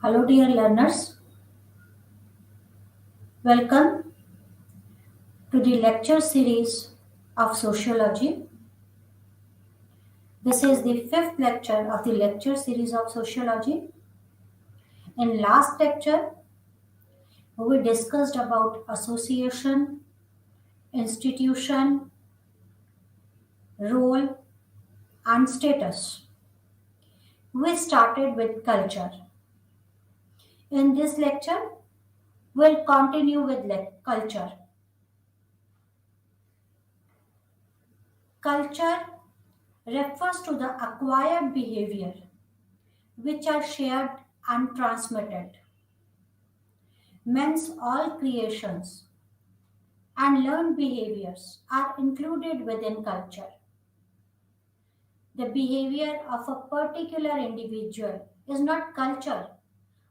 Hello, dear learners. Welcome to the lecture series of Sociology. This is the fifth lecture of the lecture series of Sociology. In last lecture, we discussed about association, institution, role, and status. We started with culture. In this lecture, we'll continue with culture. Culture refers to the acquired behavior which are shared and transmitted. Men's all creations and learned behaviors are included within culture. The behavior of a particular individual is not culture,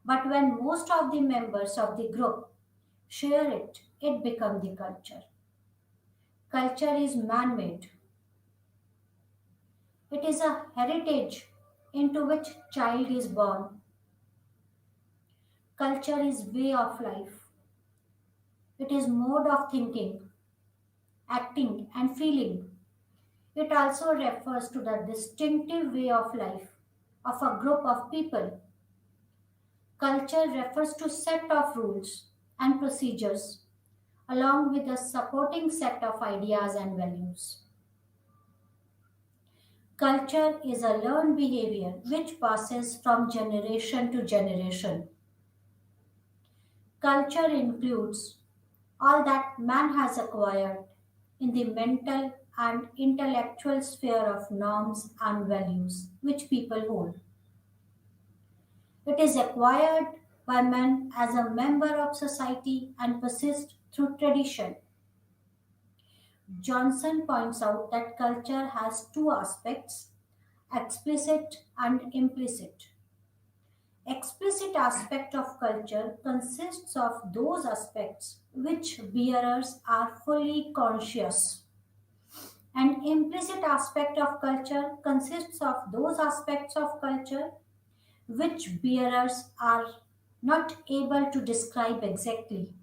but when most of the members of the group share it, it becomes the culture. Culture is man made, it is a heritage into which child is born. Culture is way of life. It is mode of thinking, acting and feeling. It also refers to the distinctive way of life of a group of people. Culture refers to set of rules and procedures along with a supporting set of ideas and values. Culture is a learned behavior which passes from generation to generation. Culture includes all that man has acquired in the mental and intellectual sphere of norms and values which people hold. It is acquired by man as a member of society and persists through tradition. Johnson points out that culture has two aspects, explicit and implicit. Explicit aspect of culture consists of those aspects which bearers are fully conscious. An implicit aspect of culture consists of those aspects of culture which bearers are not able to describe exactly.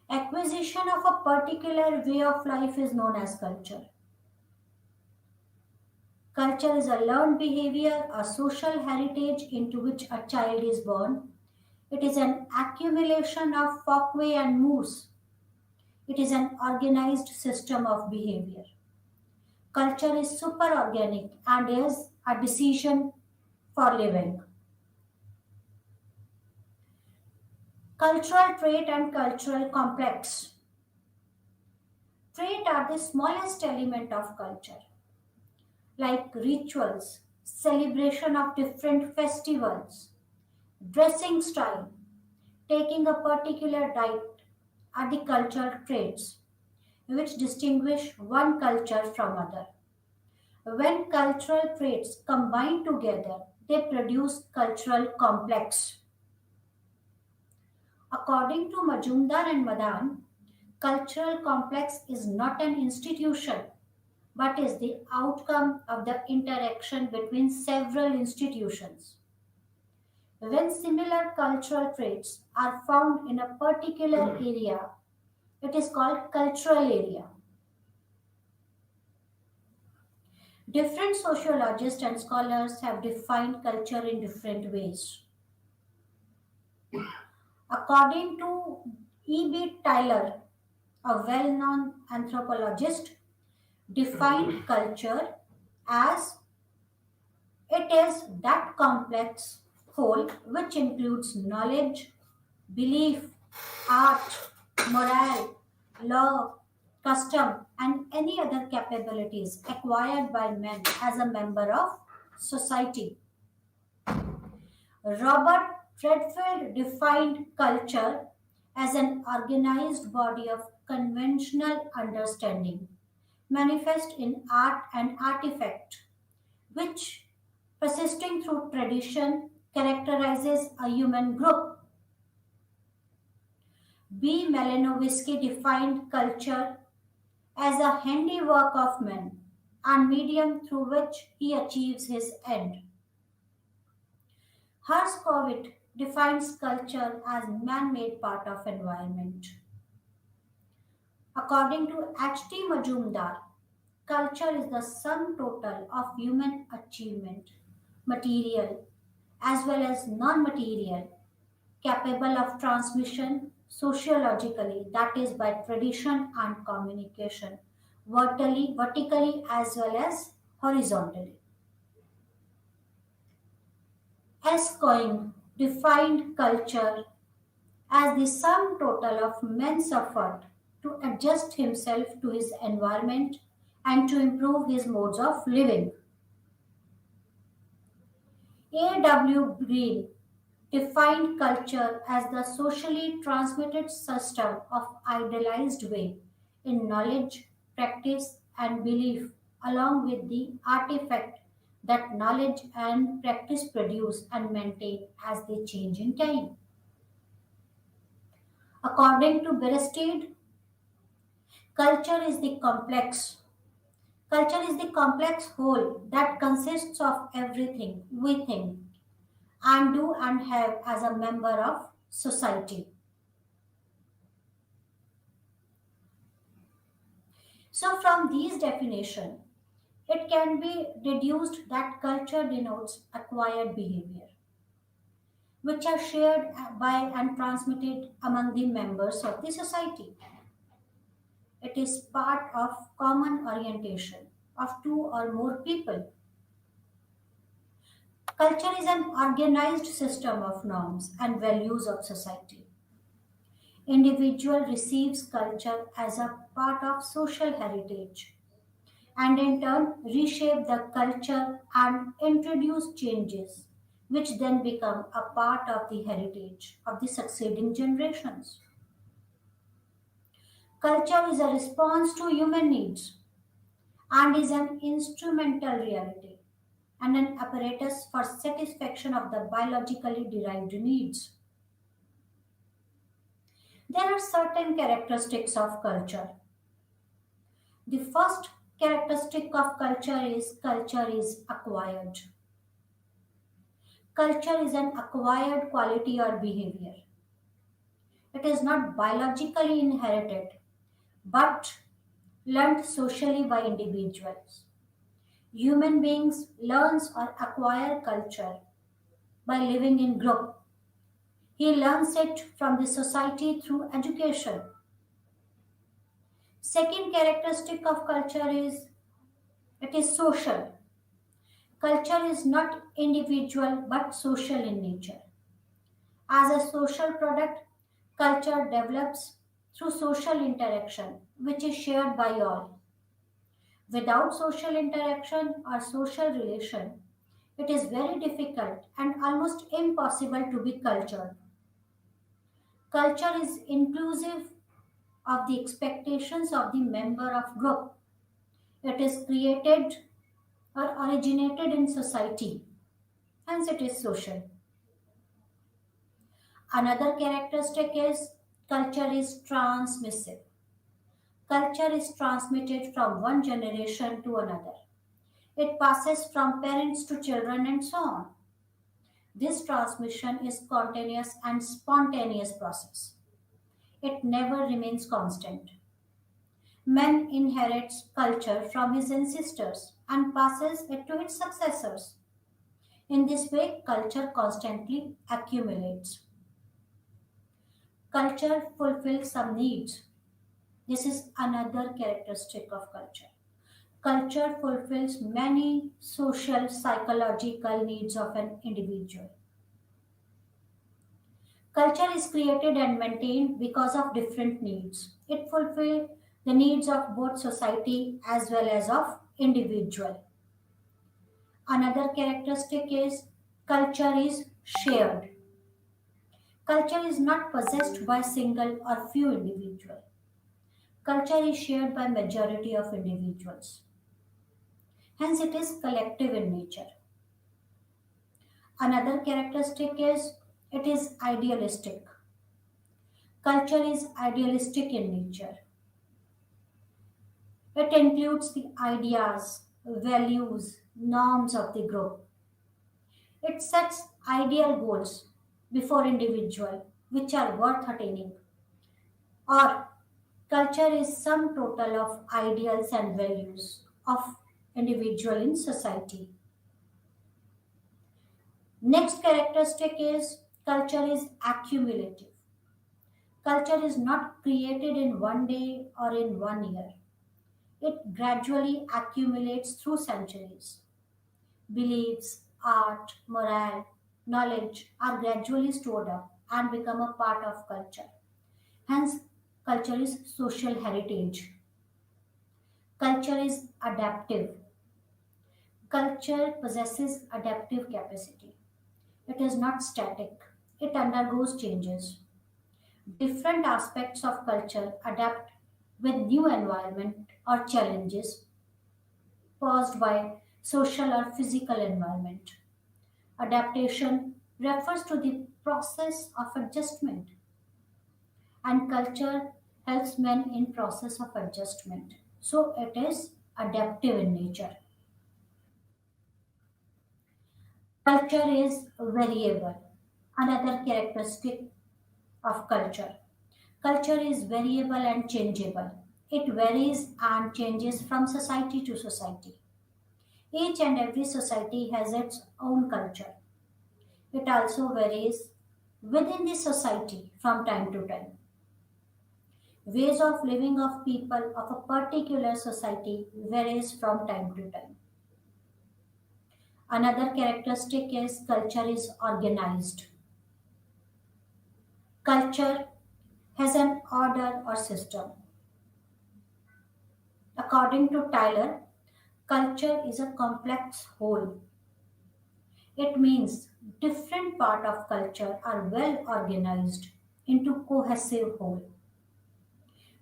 Acquisition of a particular way of life is known as culture. Culture is a learned behavior, a social heritage into which a child is born. It is an accumulation of folkway and moves. It is an organized system of behavior. Culture is superorganic and is a decision for living. Cultural trait and cultural complex. Trait are the smallest element of culture, like rituals, celebration of different festivals, dressing style, taking a particular diet are the cultural traits which distinguish one culture from other. When cultural traits combine together, they produce cultural complex. According to Majumdar and Madan, cultural complex is not an institution but is the outcome of the interaction between several institutions. When similar cultural traits are found in a particular area, it is called cultural area. Different sociologists and scholars have defined culture in different ways. According to E.B. Tyler, a well known anthropologist, defined culture as it is that complex whole which includes knowledge, belief, art, morale, law, custom, and any other capabilities acquired by men as a member of society. Robert Redfield defined culture as an organized body of conventional understanding, manifest in art and artifact, which, persisting through tradition, characterizes a human group. B. Malinowski defined culture as a handiwork of man and medium through which he achieves his end. Herskovit defines culture as man-made part of environment. According to H.T. Majumdar, culture is the sum total of human achievement, material as well as non-material, capable of transmission sociologically, that is by tradition and communication, vertically as well as horizontally. Escoing defined culture as the sum total of man's effort to adjust himself to his environment and to improve his modes of living. A. W. Green defined culture as the socially transmitted system of idealized way in knowledge, practice, and belief, along with the artifact that knowledge and practice produce and maintain as they change in time. According to Berested, culture is the complex. Culture is the complex whole that consists of everything we think and do and have as a member of society. So, from these definitions, it can be deduced that culture denotes acquired behavior, which are shared by and transmitted among the members of the society. It is part of common orientation of two or more people. Culture is an organized system of norms and values of society. Individual receives culture as a part of social heritage and in turn reshape the culture and introduce changes which then become a part of the heritage of the succeeding generations. Culture is a response to human needs and is an instrumental reality and an apparatus for satisfaction of the biologically derived needs. There are certain characteristics of culture. The first characteristic of culture is acquired. Culture is an acquired quality or behavior. It is not biologically inherited but learned socially by individuals. Human beings learns or acquire culture by living in group. He learns it from the society through education. Second characteristic of culture is it is social. Culture is not individual but social in nature. As a social product, culture develops through social interaction, which is shared by all. Without social interaction or social relation, it is very difficult and almost impossible to be cultured. Culture is inclusive of the expectations of the member of group. It is created or originated in society, hence it is social. Another characteristic is culture is transmissive. Culture is transmitted from one generation to another. It passes from parents to children and so on. This transmission is continuous and spontaneous process. It never remains constant. Man inherits culture from his ancestors and passes it to its successors. In this way, culture constantly accumulates. Culture fulfills some needs. This is another characteristic of culture. Culture fulfills many social, psychological needs of an individual. Culture is created and maintained because of different needs. It fulfills the needs of both society as well as of individual. Another characteristic is culture is shared. Culture is not possessed by single or few individuals. Culture is shared by majority of individuals. Hence it is collective in nature. Another characteristic is it is idealistic. Culture is idealistic in nature. It includes the ideas, values, norms of the group. It sets ideal goals before individual, which are worth attaining, or culture is sum total of ideals and values of individual in society. Next characteristic is culture is accumulative. Culture is not created in one day or in one year. It gradually accumulates through centuries. Beliefs, art, morale, knowledge are gradually stored up and become a part of culture. Hence, culture is social heritage. Culture is adaptive. Culture possesses adaptive capacity. It is not static. It undergoes changes. Different aspects of culture adapt with new environment or challenges caused by social or physical environment. Adaptation refers to the process of adjustment, and culture helps men in process of adjustment. So it is adaptive in nature. Culture is variable. Another characteristic of culture. Culture is variable and changeable. It varies and changes from society to society. Each and every society has its own culture. It also varies within the society from time to time. Ways of living of people of a particular society varies from time to time. Another characteristic is culture is organized. Culture has an order or system. According to Tyler, culture is a complex whole. It means different part of culture are well organized into cohesive whole.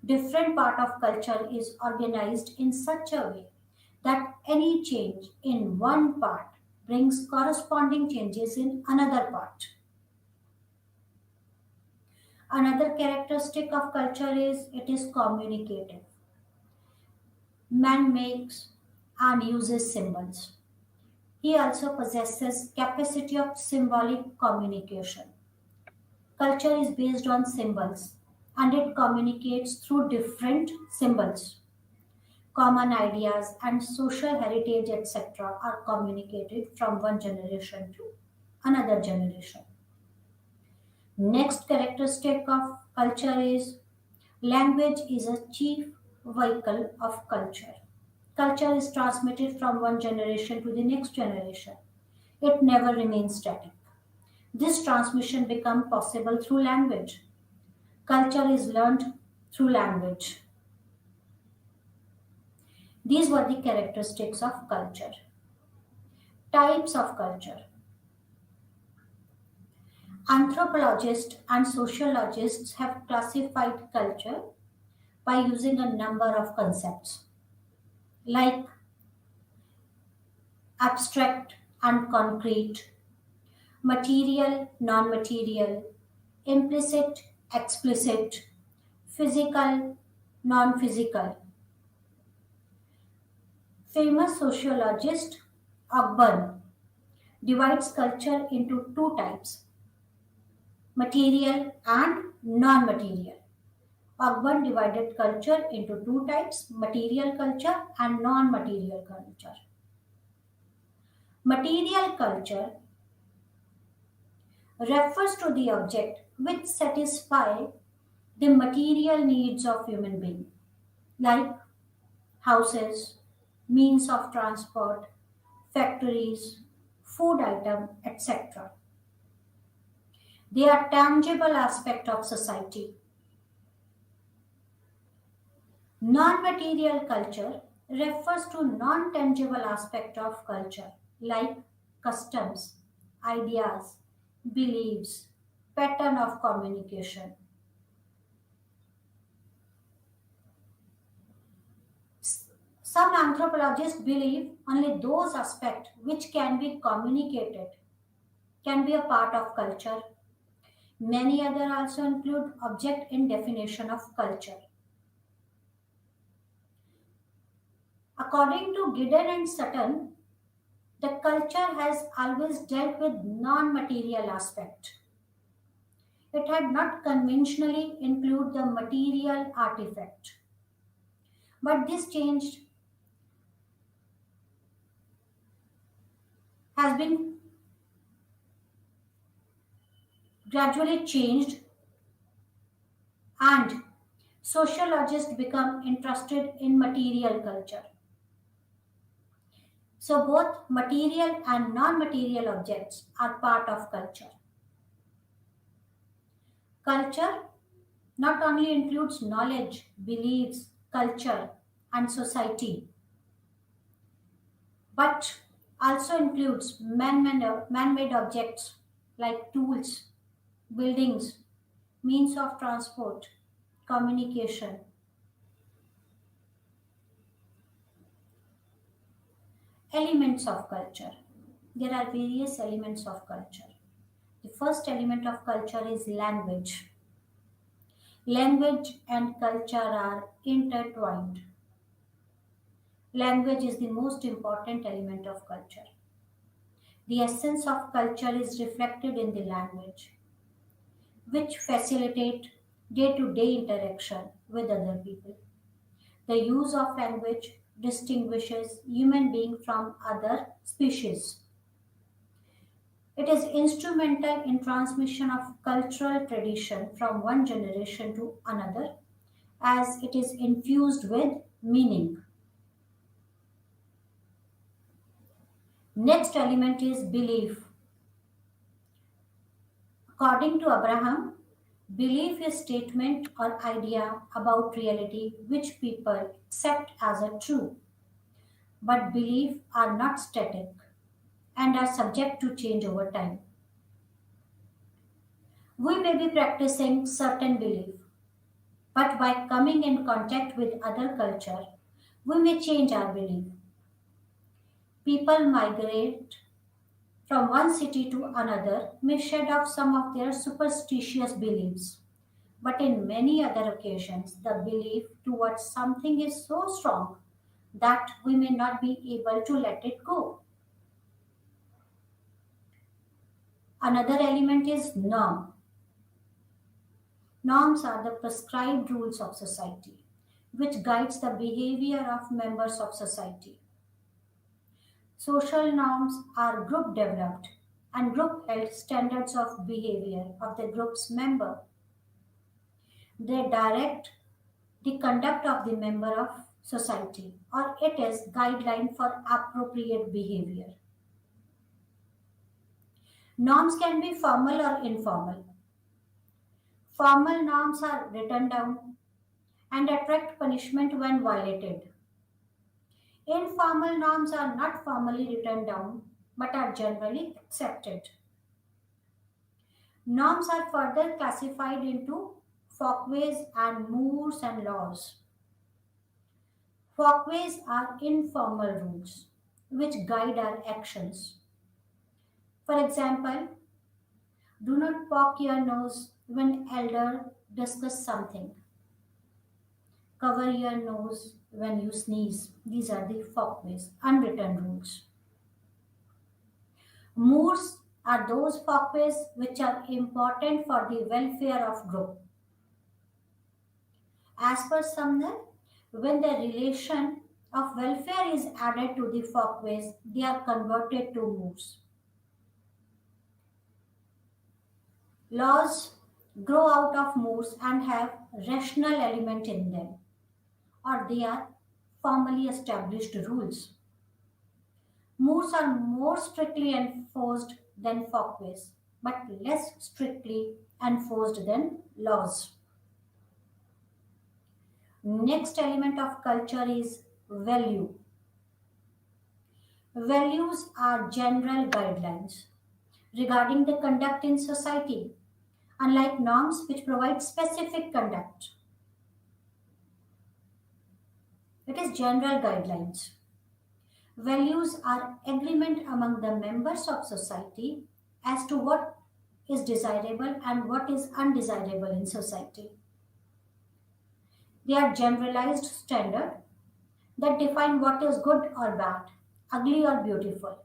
Different part of culture is organized in such a way that any change in one part brings corresponding changes in another part. Another characteristic of culture is it is communicative. Man makes and uses symbols. He also possesses capacity of symbolic communication. Culture is based on symbols and it communicates through different symbols. Common ideas and social heritage, etc., are communicated from one generation to another generation. Next characteristic of culture is language is a chief vehicle of culture. Culture is transmitted from one generation to the next generation. It never remains static. This transmission becomes possible through language. Culture is learned through language. These were the characteristics of culture. Types of culture. Anthropologists and sociologists have classified culture by using a number of concepts like abstract and concrete, material, non material, implicit, explicit, physical, non physical. Famous sociologist Ogburn divides culture into two types, material and non material. Ogburn divided culture into two types, material culture and non material culture. Material culture refers to the object which satisfy the material needs of human being like houses, means of transport, factories, food item, etc. They are tangible aspect of society. Non-material culture refers to non-tangible aspect of culture like customs, ideas, beliefs, pattern of communication. Some anthropologists believe only those aspects which can be communicated can be a part of culture. Many other also include object in definition of culture. According to Giddens and Sutton, The culture has always dealt with non-material aspect. It had not conventionally include the material artifact. But this change has been gradually changed, and sociologists become interested in material culture. So both material and non-material objects are part of culture. Culture not only includes knowledge, beliefs, culture, and society, but also includes man-made objects like tools, buildings, means of transport, communication. Elements of culture. There are various elements of culture. The first element of culture is language. Language and culture are intertwined. Language is the most important element of culture. The essence of culture is reflected in the language, which facilitate day-to-day interaction with other people. The use of language distinguishes human being from other species. It is instrumental in transmission of cultural tradition from one generation to another as it is infused with meaning. Next element is belief. According to Abraham, belief is statement or idea about reality which people accept as a true. But beliefs are not static and are subject to change over time. We may be practicing certain belief, but by coming in contact with other culture, we may change our belief. People migrate from one city to another may shed off some of their superstitious beliefs. But in many other occasions, the belief towards something is so strong that we may not be able to let it go. Another element is norm. Norms are the prescribed rules of society, which guides the behavior of members of society. Social norms are group developed and group held standards of behavior of the group's member. They direct the conduct of the member of society, or it is guideline for appropriate behavior. Norms can be formal or informal. Formal norms are written down and attract punishment when violated. Informal norms are not formally written down but are generally accepted. Norms are further classified into folkways and moors and laws. Folkways are informal rules which guide our actions. For example, do not poke your nose when elder discuss something. Cover your nose when you sneeze. These are the folkways, unwritten rules. Moors are those folkways which are important for the welfare of group. As per Sumner, when the relation of welfare is added to the folkways, they are converted to moors. Laws grow out of moors and have rational element in them, or they are formally established rules. Moors are more strictly enforced than folkways, but less strictly enforced than laws. Next element of culture is value. Values are general guidelines regarding the conduct in society, unlike norms which provide specific conduct. It is general guidelines. Values are agreement among the members of society as to what is desirable and what is undesirable in society. They are generalized standard that define what is good or bad, ugly or beautiful.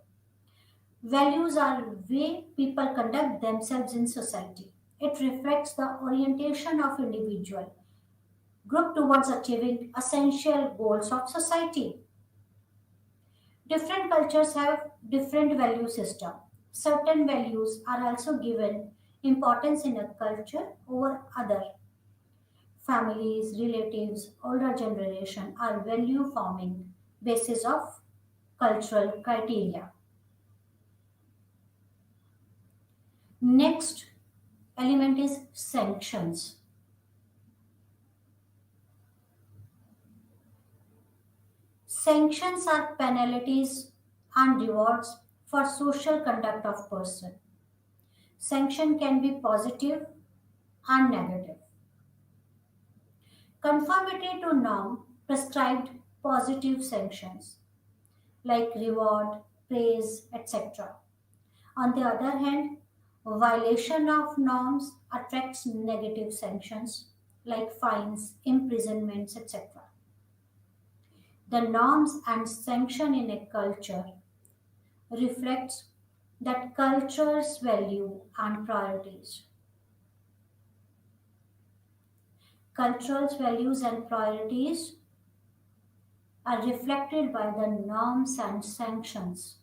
Values are way people conduct themselves in society. It reflects the orientation of individual group towards achieving essential goals of society. Different cultures have different value system. Certain values are also given importance in a culture over other. Families, relatives, older generation are value forming basis of cultural criteria. Next element is sanctions. Sanctions are penalties and rewards for social conduct of person. Sanction can be positive and negative. Conformity to norm prescribed positive sanctions like reward, praise, etc. On the other hand, violation of norms attracts negative sanctions like fines, imprisonments, etc. The norms and sanction in a culture reflects that culture's value and priorities. Cultural values and priorities are reflected by the norms and sanctions.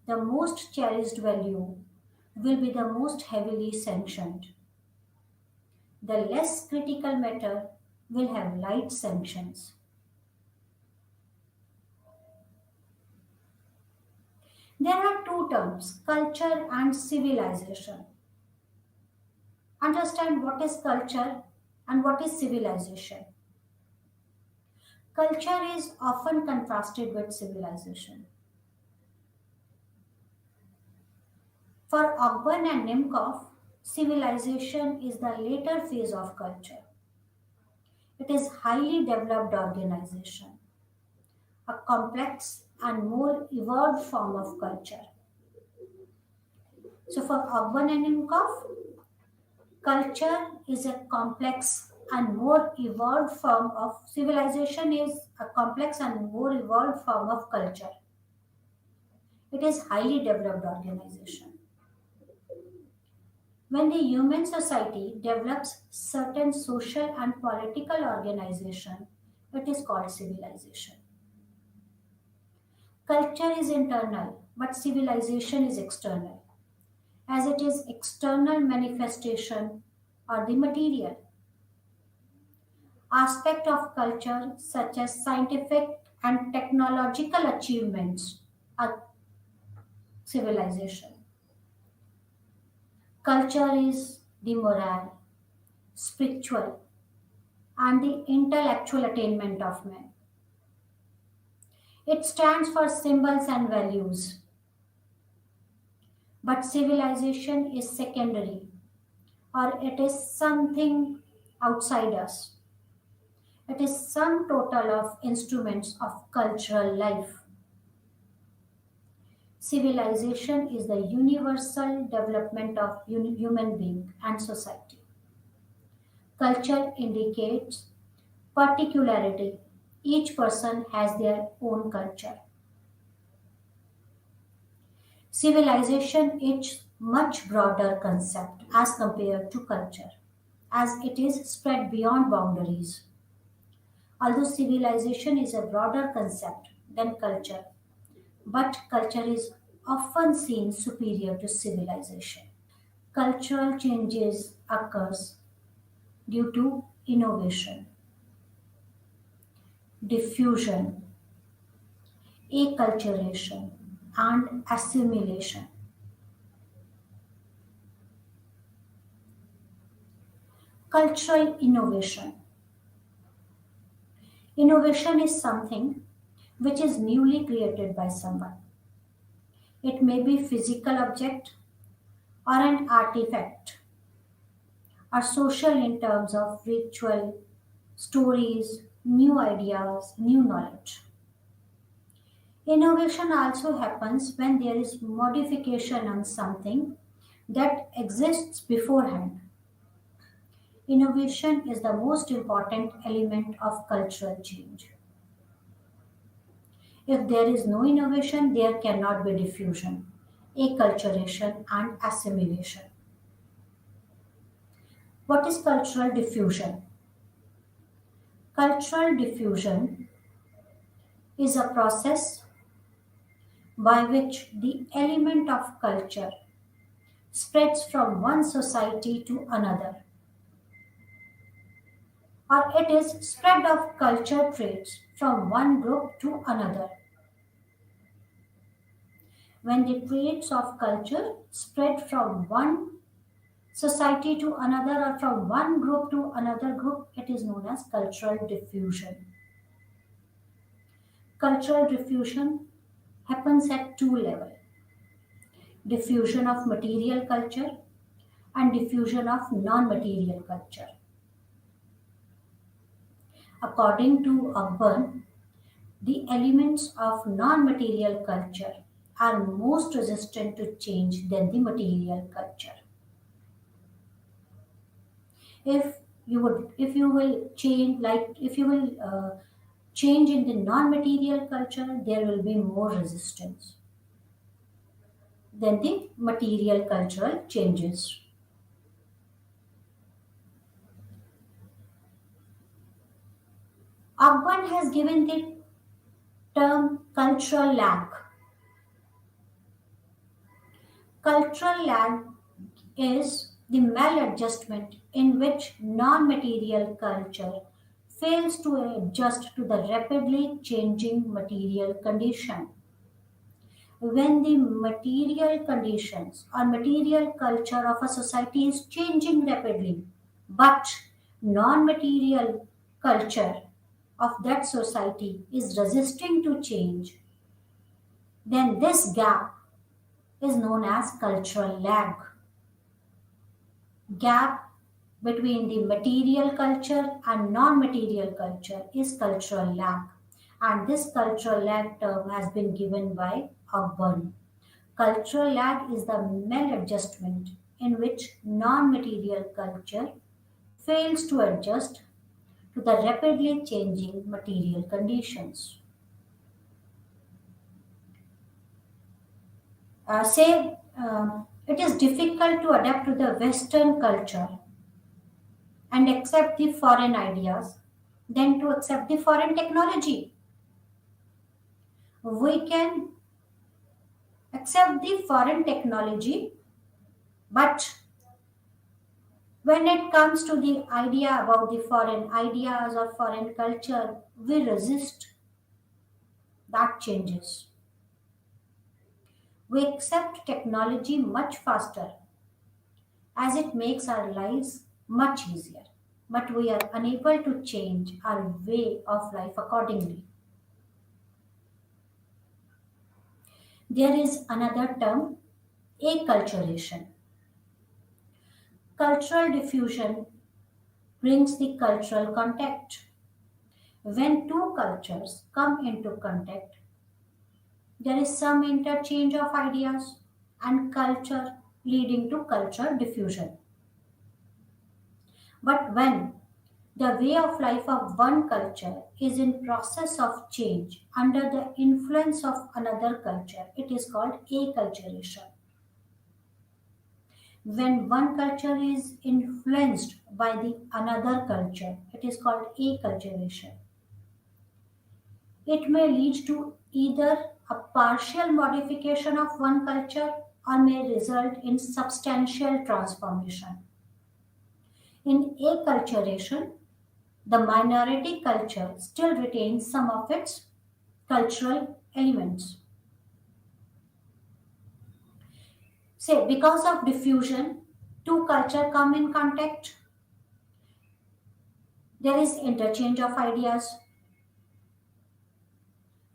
The most cherished value will be the most heavily sanctioned. The less critical matter will have light sanctions. There are two terms, culture and civilization. Understand what is culture and what is civilization. Culture is often contrasted with civilization. For Ogburn and Nimkov, civilization is the later phase of culture. It is highly developed organization, a complex and more evolved form of culture. So for Ogburn and Nimkov, culture is a complex and more evolved form of civilization is a complex and more evolved form of culture. It is highly developed organization. When the human society develops certain social and political organization, it is called civilization. Culture is internal, but civilization is external, as it is external manifestation or the material aspect of culture such as scientific and technological achievements are civilization. Culture is the moral, spiritual, and the intellectual attainment of man. It stands for symbols and values, but civilization is secondary or it is something outside us. It is sum total of instruments of cultural life. Civilization is the universal development of human being and society. Culture indicates particularity. Each person has their own culture. Civilization is much broader concept as compared to culture, as it is spread beyond boundaries. Although civilization is a broader concept than culture, but culture is often seen superior to civilization. Cultural changes occurs due to innovation, diffusion, acculturation, and assimilation. Cultural innovation. Innovation is something which is newly created by someone. It may be physical object or an artifact or social in terms of ritual, stories, new ideas, new knowledge. Innovation also happens when there is modification on something that exists beforehand. Innovation is the most important element of cultural change. If there is no innovation, there cannot be diffusion, acculturation, and assimilation. What is cultural diffusion? Cultural diffusion is a process by which the element of culture spreads from one society to another, or it is spread of culture traits from one group to another. When the traits of culture spread from one society to another or from one group to another group, it is known as cultural diffusion. Cultural diffusion happens at two levels: diffusion of material culture and diffusion of non material culture. According to Akbar, the elements of non material culture are most resistant to change than the material culture. If you will change, like if you will change in the non material culture, there will be more resistance than the material cultural changes. Akbar has given the term cultural lag. Cultural lag is the maladjustment in which non material culture fails to adjust to the rapidly changing material condition. When the material conditions or material culture of a society is changing rapidly, but non material culture of that society is resisting to change, then this gap is known as cultural lag. Gap between the material culture and non-material culture is cultural lag, and this cultural lag term has been given by Ogburn. Cultural lag is the maladjustment in which non-material culture fails to adjust to the rapidly changing material conditions. Say it is difficult to adapt to the Western culture and accept the foreign ideas than to accept the foreign technology. We can accept the foreign technology, but when it comes to the idea about the foreign ideas or foreign culture, we resist that changes. We accept technology much faster as it makes our lives much easier, but we are unable to change our way of life accordingly. There is another term, acculturation. Cultural diffusion brings the cultural contact. When two cultures come into contact, there is some interchange of ideas and culture leading to cultural diffusion. But when the way of life of one culture is in process of change under the influence of another culture, it is called acculturation. When one culture is influenced by the another culture, it is called acculturation. It may lead to either a partial modification of one culture or may result in substantial transformation. In acculturation, the minority culture still retains some of its cultural elements. Say, because of diffusion, two cultures come in contact, there is interchange of ideas.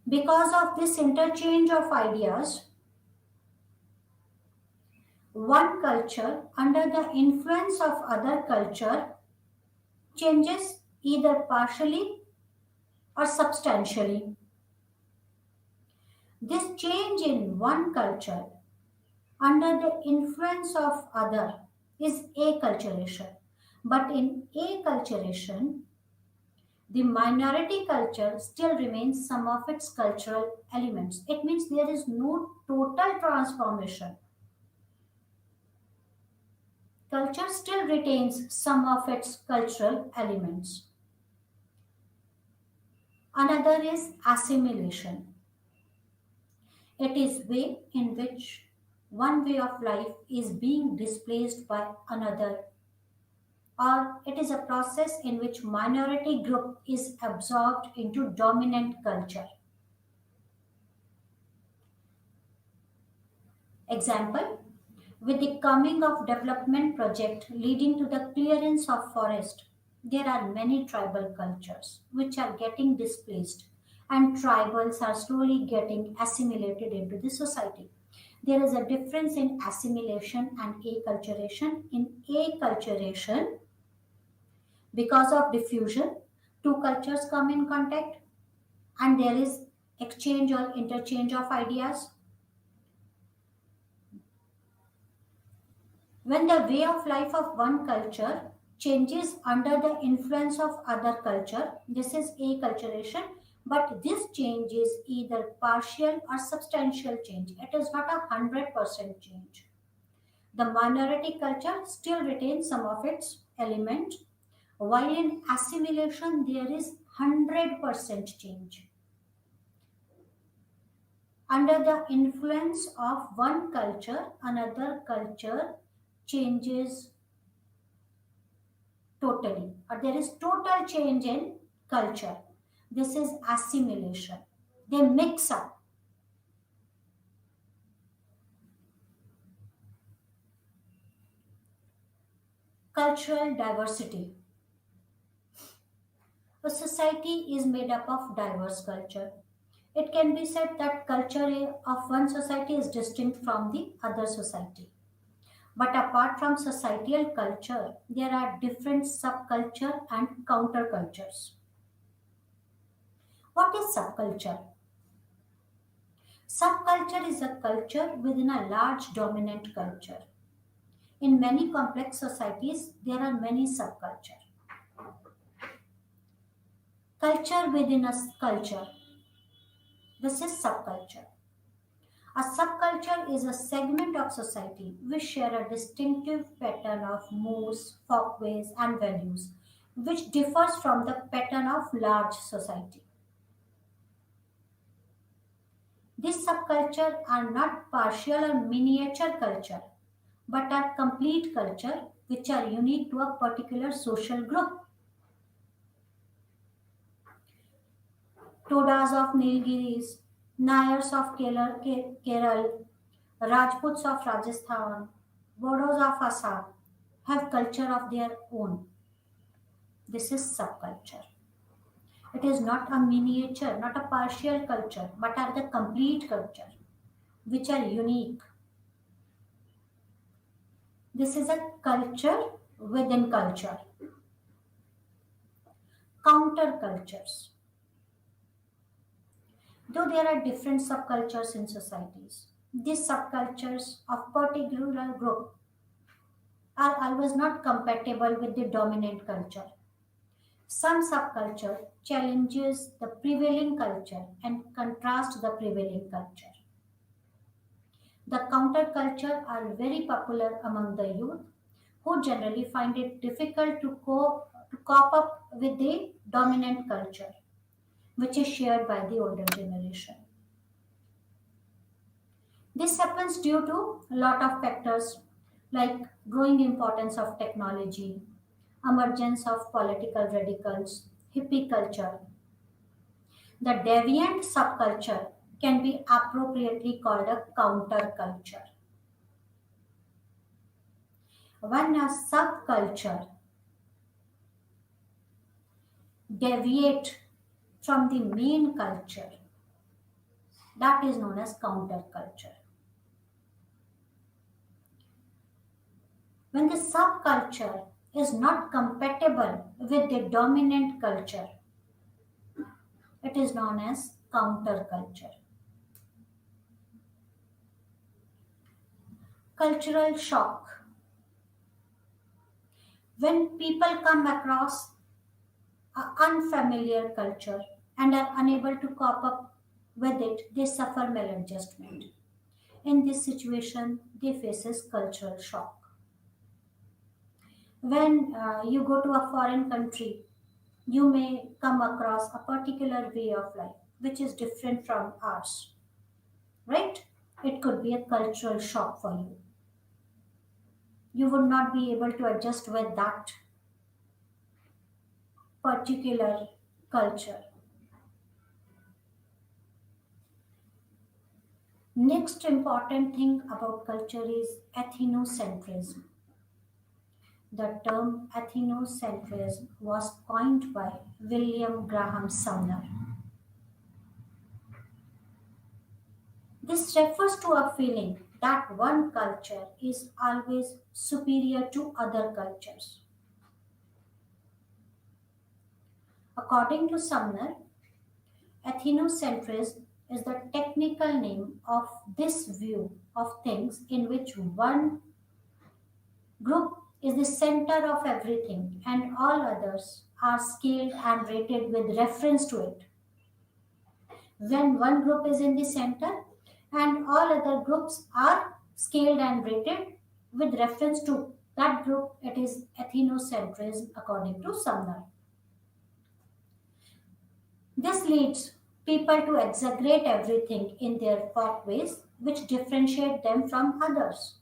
Because of this interchange of ideas, one culture under the influence of other culture changes either partially or substantially. This change in one culture under the influence of other is acculturation. But in acculturation, The minority culture still remains some of its cultural elements. It means there is no total transformation. Culture still retains some of its cultural elements. Another is assimilation. It is way in which one way of life is being displaced by another, or it is a process in which minority group is absorbed into dominant culture. Example, with the coming of development project leading to the clearance of forest, there are many tribal cultures which are getting displaced, and tribals are slowly getting assimilated into the society. There is a difference in assimilation and acculturation. In acculturation, because of diffusion, two cultures come in contact and there is exchange or interchange of ideas. When the way of life of one culture changes under the influence of other culture, this is acculturation, but this change is either partial or substantial change. It is not 100% change. The minority culture still retains some of its element, while in assimilation there is 100% change. Under the influence of one culture, another culture changes totally, or there is total change in culture. This is assimilation. They mix up. Cultural diversity. A society is made up of diverse culture. It can be said that culture of one society is distinct from the other society. But apart from societal culture, there are different subculture and countercultures. What is subculture? Subculture is a culture within a large dominant culture. In many complex societies, there are many subcultures. Culture within a culture. This is subculture. A subculture is a segment of society which share a distinctive pattern of moves, folkways, and values, which differs from the pattern of large society. These subcultures are not partial or miniature culture, but are complete culture which are unique to a particular social group. Todas of Nilgiris, Nayars of Kerala, Rajputs of Rajasthan, Bodos of Assam have culture of their own. This is subculture. It is not a miniature, not a partial culture, but are the complete culture, which are unique. This is a culture within culture. Countercultures. Though there are different subcultures in societies, these subcultures of particular group are always not compatible with the dominant culture. Some subculture challenges the prevailing culture and contrast the prevailing culture. The counterculture are very popular among the youth who generally find it difficult to cope up with the dominant culture, which is shared by the older generation. This happens due to a lot of factors like growing importance of technology, emergence of political radicals, hippie culture. The deviant subculture can be appropriately called a counterculture. When a subculture deviate from the main culture, that is known as counterculture. When the subculture is not compatible with the dominant culture, it is known as counterculture. Cultural shock. When people come across unfamiliar culture and are unable to cope up with it, they suffer maladjustment. In this situation, they faces cultural shock. When you go to a foreign country, you may come across a particular way of life which is different from ours, right? It could be a cultural shock for you. You would not be able to adjust with that particular culture. Next important thing about culture is ethnocentrism. The term ethnocentrism was coined by William Graham Sumner. This refers to a feeling that one culture is always superior to other cultures. According to Sumner, ethnocentrism is the technical name of this view of things in which one group is the center of everything and all others are scaled and rated with reference to it. When one group is in the center and all other groups are scaled and rated with reference to that group, it is ethnocentrism according to Sumner. This leads people to exaggerate everything in their folkways, which differentiate them from others.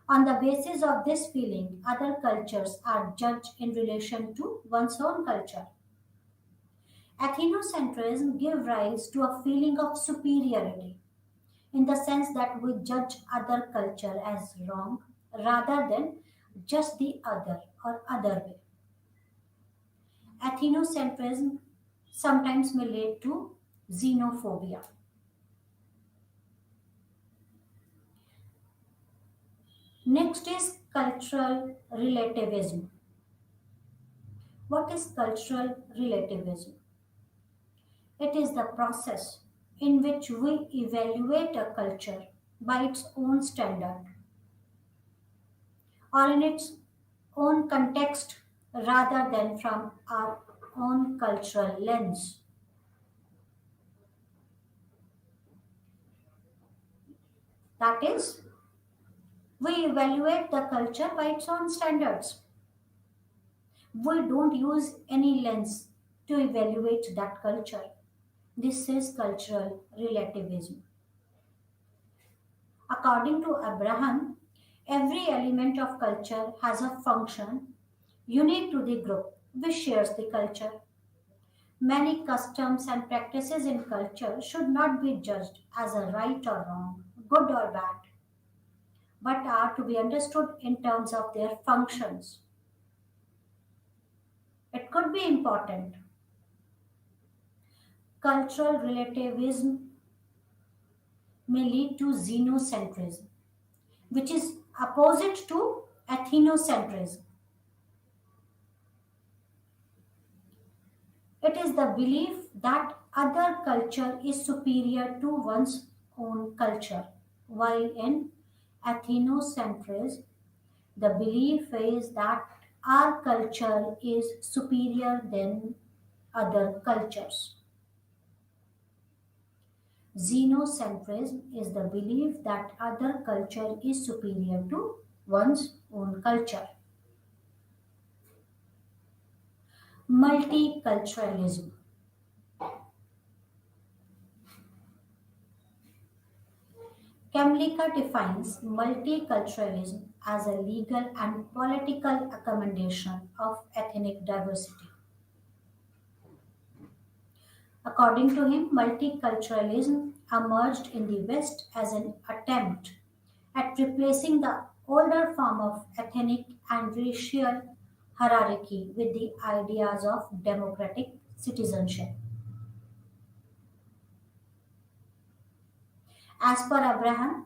On the basis of this feeling, other cultures are judged in relation to one's own culture. Ethnocentrism gives rise to a feeling of superiority in the sense that we judge other culture as wrong rather than just the other or other way. Ethnocentrism sometimes may lead to xenophobia. Next is cultural relativism. What is cultural relativism? It is the process in which we evaluate a culture by its own standard or in its own context rather than from our own cultural lens. That is, we evaluate the culture by its own standards. We don't use any lens to evaluate that culture. This is cultural relativism. According to Abraham, every element of culture has a function unique to the group which shares the culture. Many customs and practices in culture should not be judged as a right or wrong, good or bad, but are to be understood in terms of their functions. It could be important. Cultural relativism may lead to xenocentrism, which is opposite to ethnocentrism. It is the belief that other culture is superior to one's own culture, while in ethnocentrism, the belief is that our culture is superior than other cultures. Xenocentrism is the belief that other culture is superior to one's own culture. Multiculturalism. Kamlika defines multiculturalism as a legal and political accommodation of ethnic diversity. According to him, multiculturalism emerged in the West as an attempt at replacing the older form of ethnic and racial hierarchy with the ideas of democratic citizenship. As per Abraham,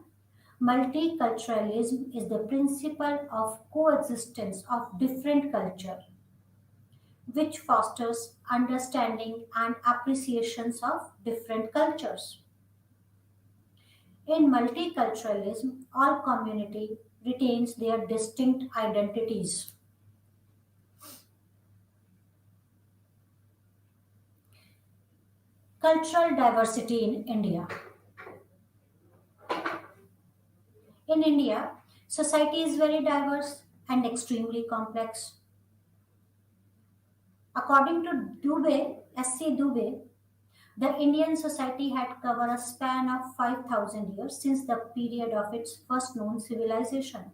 multiculturalism is the principle of coexistence of different culture, which fosters understanding and appreciations of different cultures. In multiculturalism, all community retains their distinct identities. Cultural diversity in India. In India, society is very diverse and extremely complex. According to Dubey, S.C. Dubey, the Indian society had covered a span of 5,000 years since the period of its first known civilization.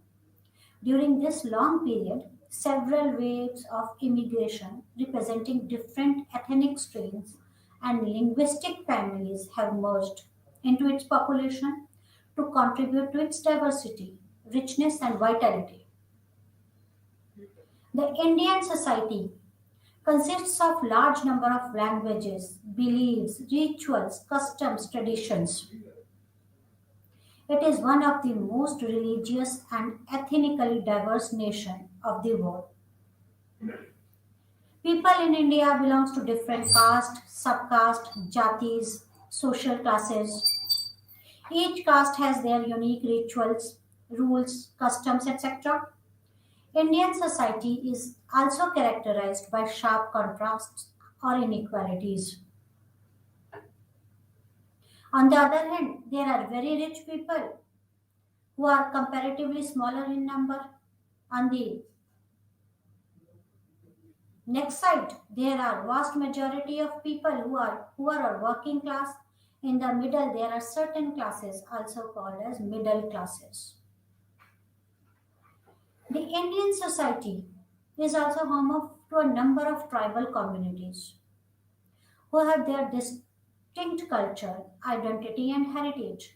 During this long period, several waves of immigration representing different ethnic strains and linguistic families have merged into its population to contribute to its diversity, richness, and vitality. The Indian society consists of large number of languages, beliefs, rituals, customs, traditions. It is one of the most religious and ethnically diverse nation of the world. People in India belongs to different caste, subcaste, jatis, social classes. Each caste has their unique rituals, rules, customs, etc. Indian society is also characterized by sharp contrasts or inequalities. On the other hand, there are very rich people who are comparatively smaller in number. On the next side, there are vast majority of people who are poor or working class. In the middle, there are certain classes also called as middle classes. The Indian society is also home to a number of tribal communities who have their distinct culture, identity, and heritage.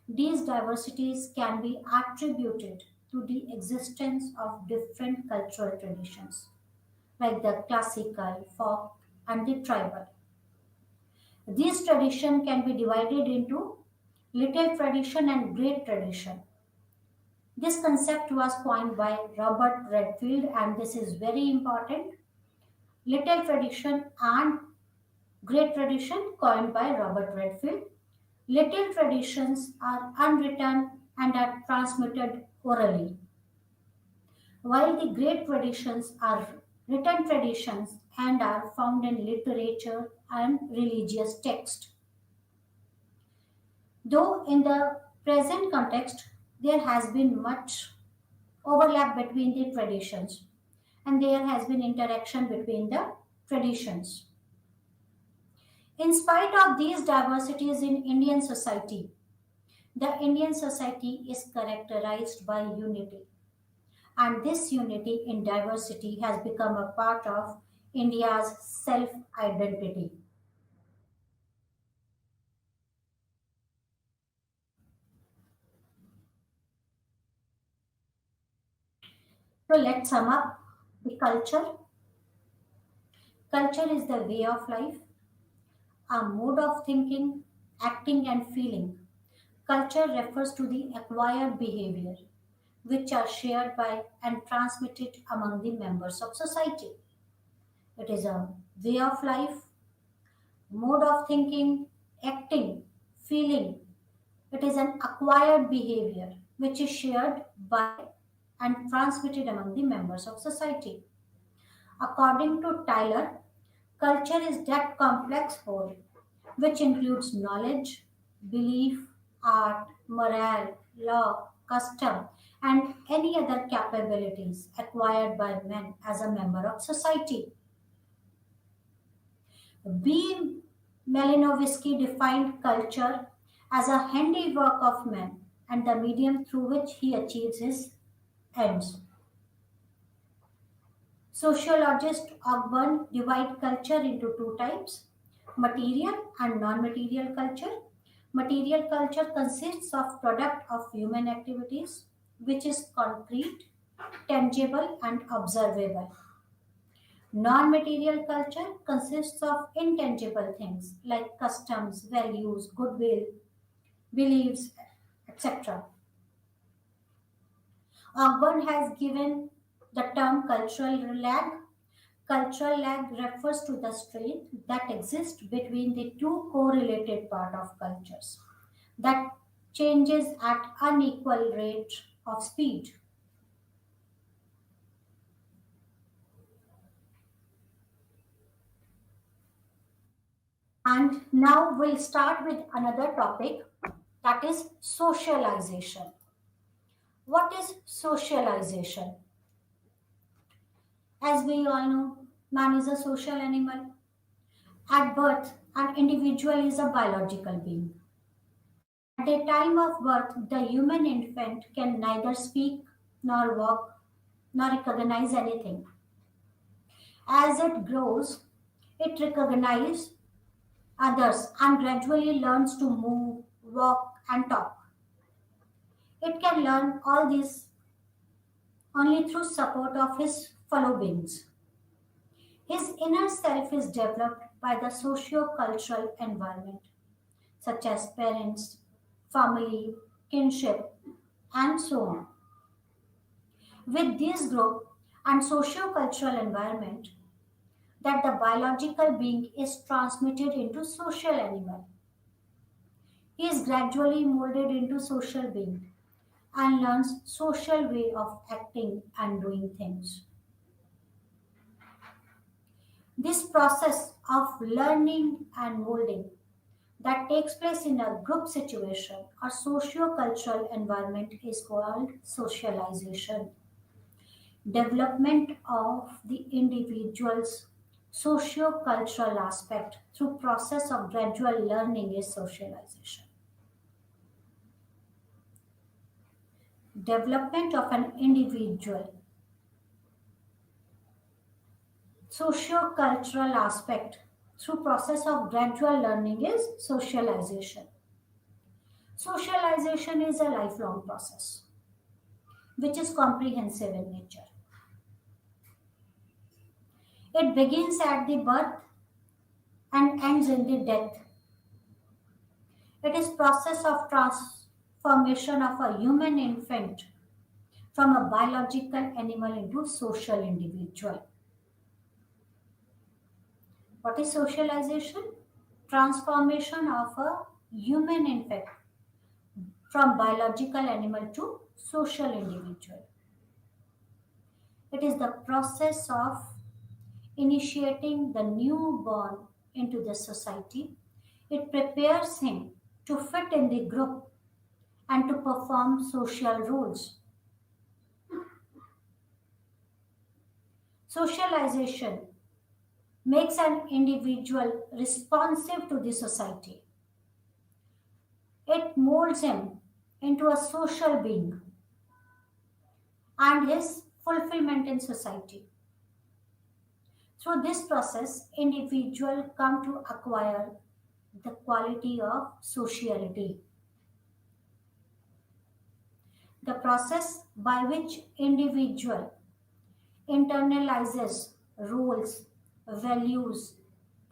These diversities can be attributed to the existence of different cultural traditions, like the classical, folk, and the tribal. These traditions can be divided into little tradition and great tradition. This concept was coined by Robert Redfield, and this is very important. Little tradition and great tradition coined by Robert Redfield. Little traditions are unwritten and are transmitted orally, while the great traditions are written traditions and are found in literature and religious text. Though in the present context there has been much overlap between the traditions and there has been interaction between the traditions. In spite of these diversities in Indian society, the Indian society is characterized by unity, and this unity in diversity has become a part of India's self identity. So let's sum up the culture. Culture is the way of life, a mode of thinking, acting, and feeling. Culture refers to the acquired behavior which are shared by and transmitted among the members of society. It is a way of life, mode of thinking, acting, feeling. It is an acquired behavior which is shared by and transmitted among the members of society. According to Tyler, culture is that complex whole which includes knowledge, belief, art, morale, law, custom, and any other capabilities acquired by men as a member of society. B. Malinowski defined culture as a handiwork of man and the medium through which he achieves his ends. Sociologist Ogburn divide culture into two types, material and non-material culture. Material culture consists of product of human activities which is concrete, tangible and observable. Non-material culture consists of intangible things like customs, values, goodwill, beliefs, etc. Ogburn has given the term cultural lag. Cultural lag refers to the strain that exists between the two correlated part of cultures that changes at unequal rate of speed. And now we'll start with another topic, that is socialization. What is socialization? As we all know, man is a social animal. At birth, an individual is a biological being. At the time of birth, the human infant can neither speak nor walk nor recognize anything. As it grows, it recognizes others and gradually learns to move, walk, and talk. It can learn all this only through support of his fellow beings. His inner self is developed by the socio-cultural environment, such as parents, family, kinship, and so on. With this group and socio-cultural environment, that the biological being is transmitted into social animal. He is gradually molded into social being and learns social way of acting and doing things. This process of learning and molding that takes place in a group situation or socio-cultural environment is called socialization. Development of the individual's socio-cultural aspect through process of gradual learning is socialization. Development of an individual socio-cultural aspect through process of gradual learning is socialization. Socialization is a lifelong process which is comprehensive in nature. It begins at the birth and ends in the death. It is process of transformation of a human infant from a biological animal into social individual. What is socialization? Transformation of a human infant from biological animal to social individual. It is the process of initiating the newborn into the society. It prepares him to fit in the group and to perform social roles. Socialization makes an individual responsive to the society. It molds him into a social being and his fulfillment in society. Through this process, individual come to acquire the quality of sociality. The process by which individual internalizes roles, values,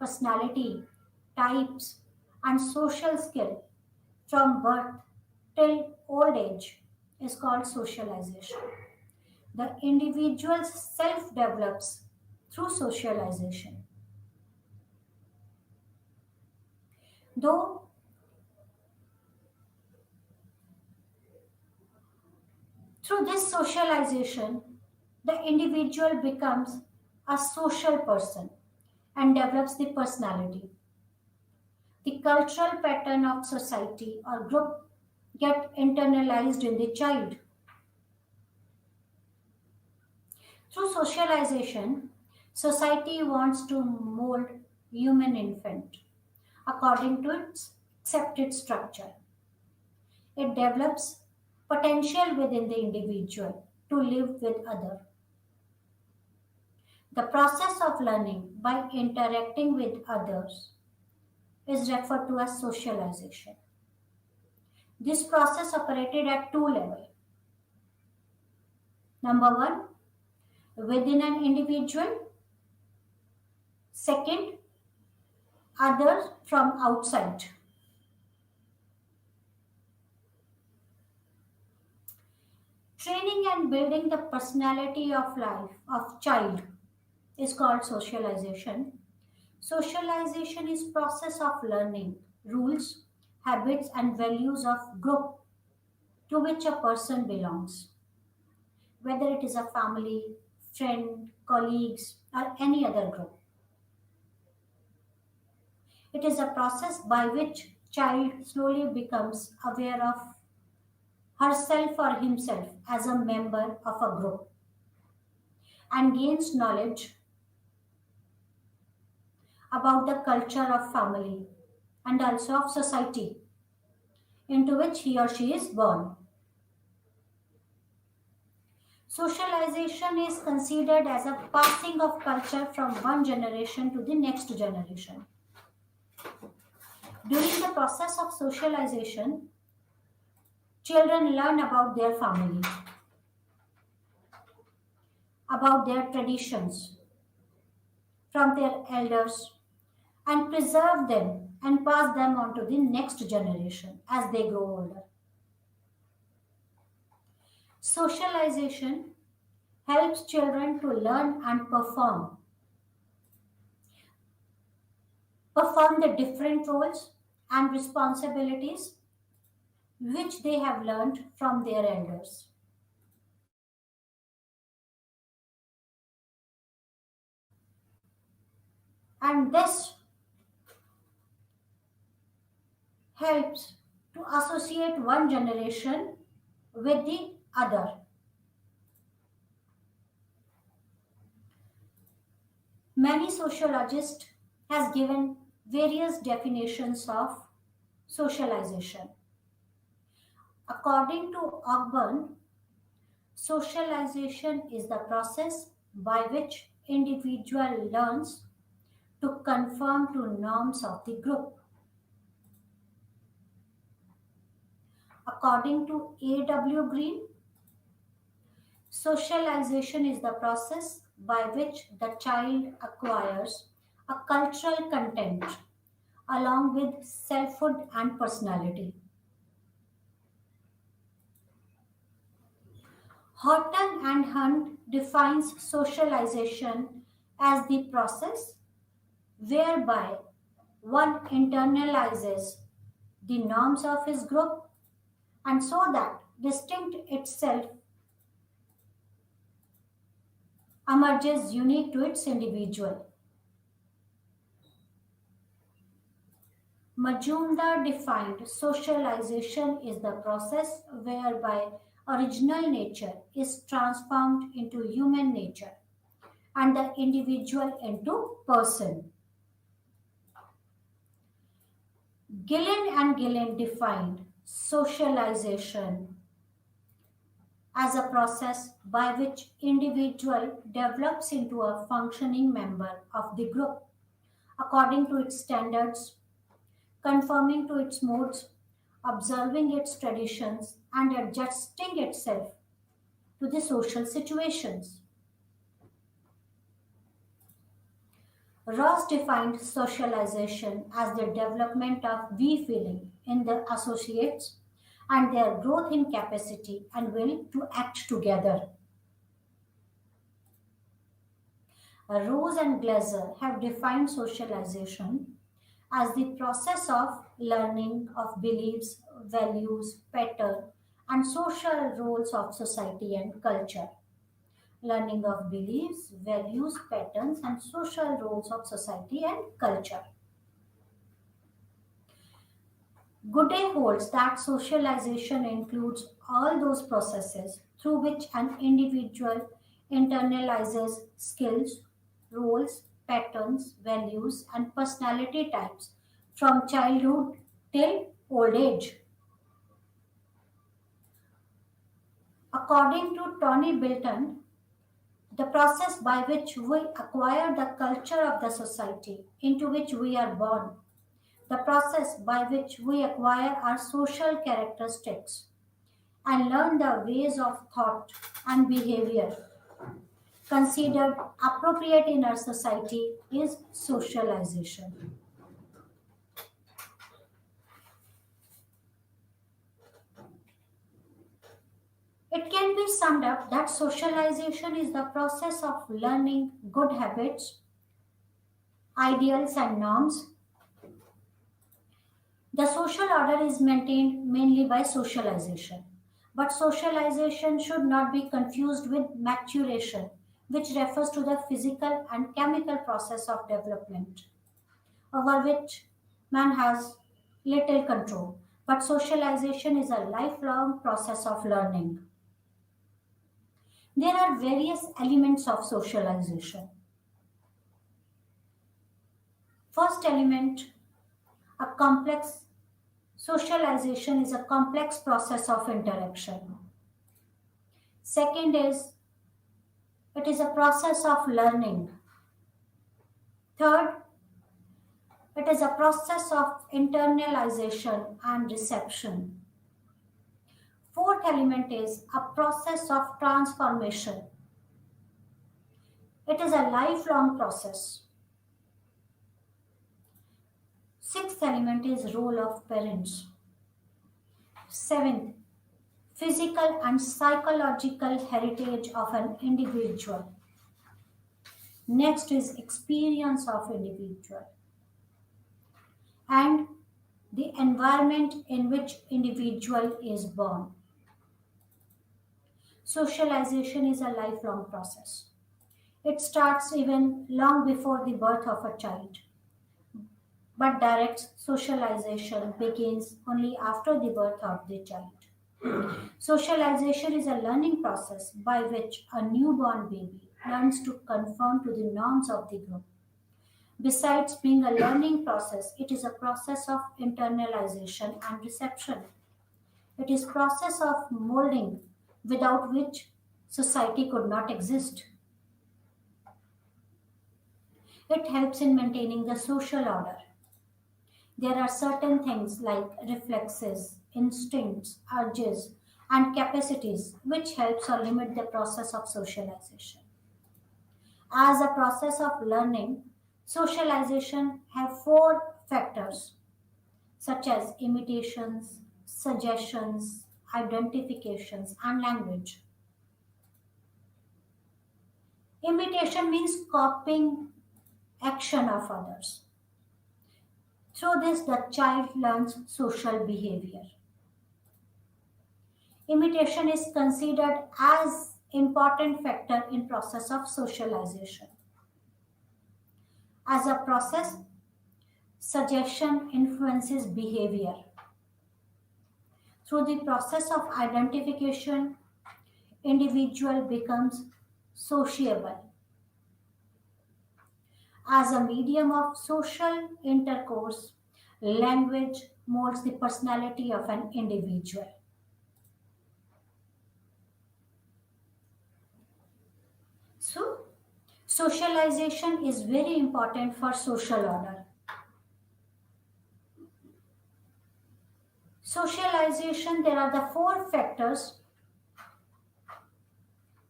personality, types, and social skill from birth till old age is called socialization. The individual's self develops through socialization. Though through this socialization, the individual becomes a social person and develops the personality. The cultural pattern of society or group get internalized in the child. Through socialization, society wants to mold human infant according to its accepted structure. It develops potential within the individual to live with other. The process of learning by interacting with others is referred to as socialization. This process operated at two levels. Number one, within an individual. Second, others from outside. Training and building the personality of life of child is called socialization. Socialization is process of learning rules, habits and values of group to which a person belongs, whether it is a family, friend, colleagues or any other group. It is a process by which child slowly becomes aware of herself or himself as a member of a group and gains knowledge about the culture of family and also of society into which he or she is born. Socialization is considered as a passing of culture from one generation to the next generation. During the process of socialization, children learn about their family, about their traditions from their elders, and preserve them and pass them on to the next generation as they grow older. Socialization helps children to learn and perform the different roles and responsibilities which they have learned from their elders. And this helps to associate one generation with the other. Many sociologists has given various definitions of socialization. According to Ogburn, socialization is the process by which individual learns to conform to norms of the group. According to A.W. Green, socialization is the process by which the child acquires a cultural content along with selfhood and personality. Horton and Hunt defines socialization as the process whereby one internalizes the norms of his group and so that distinct itself emerges unique to its individual. Majumdar defined socialization is the process whereby original nature is transformed into human nature and the individual into person. Gillen and Gillen defined socialization as a process by which individual develops into a functioning member of the group according to its standards, conforming to its modes, observing its traditions, and adjusting itself to the social situations. Ross defined socialization as the development of we feeling in the associates and their growth in capacity and will to act together. Rose and Glaser have defined socialization as the process of learning of beliefs, values, pattern, and social roles of society and culture. Learning of beliefs, values, patterns, and social roles of society and culture. Goodey holds that socialization includes all those processes through which an individual internalizes skills, roles, patterns, values, and personality types from childhood till old age. According to Tony Bilton, the process by which we acquire the culture of the society into which we are born, the process by which we acquire our social characteristics and learn the ways of thought and behavior considered appropriate in our society is socialization. It can be summed up that socialization is the process of learning good habits, ideals, and norms. The social order is maintained mainly by socialization, but socialization should not be confused with maturation, which refers to the physical and chemical process of development, over which Man has little control. But socialization is a lifelong process of learning. There are various elements of socialization. First element, a complex socialization is a complex process of interaction. Second is it is a process of learning. Third, it is a process of internalization and reception. Fourth element is a process of transformation. It is a lifelong process. Sixth element is role of parents. Seventh, physical and psychological heritage of an individual. Next is experience of individual and the environment in which individual is born. Socialization is a lifelong process. It starts even long before the birth of a child, but direct socialization begins only after the birth of the child. Socialization is a learning process by which a newborn baby learns to conform to the norms of the group. Besides being a learning process, it is a process of internalization and reception. It is process of molding without which society could not exist. It helps in maintaining the social order. There are certain things like reflexes, instincts, urges, and capacities which helps or limit the process of socialization. As a process of learning, socialization have four factors such as imitations, suggestions, identifications, and language. Imitation means copying action of others. Through this, the child learns social behavior. Imitation is considered as important factor in process of socialization. As a process, suggestion influences behavior. Through the process of identification, individual becomes sociable. As a medium of social intercourse, language molds the personality of an individual. So, socialization is very important for social order. Socialization, there are the four factors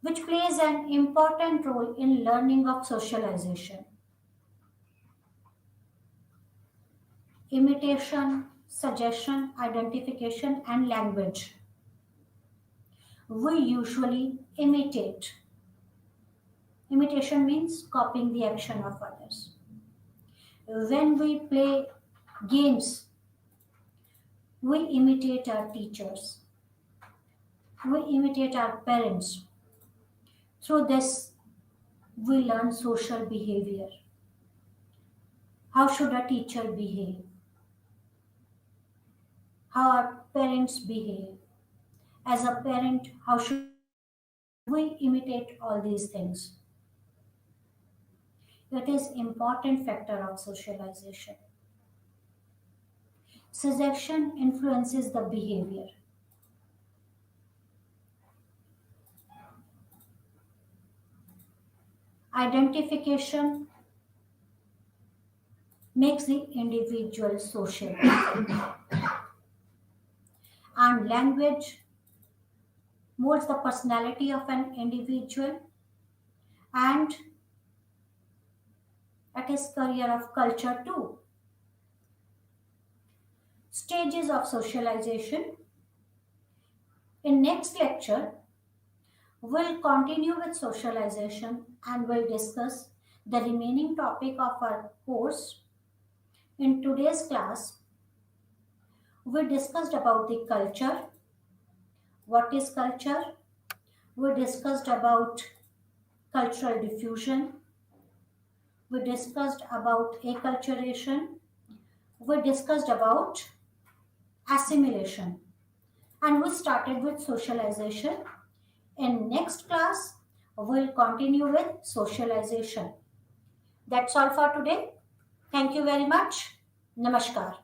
which plays an important role in learning of socialization. Imitation, suggestion, identification, and language. We usually imitate. Imitation means copying the action of others. When we play games, we imitate our teachers. We imitate our parents. Through this, we learn social behavior. How should a teacher behave? How our parents behave? As a parent, how should we imitate all these things? It is important factor of socialization. Suggestion influences the behavior. Identification makes the individual social. And language molds the personality of an individual and it is career of culture too. Stages of socialization. In next lecture, we'll continue with socialization and we'll discuss the remaining topic of our course. In today's class, we discussed about the culture. What is culture? We discussed about cultural diffusion. We discussed about acculturation. we discussed about assimilation and we started with socialization. In next class, we'll continue with socialization. That's all for today. Thank you very much. Namaskar.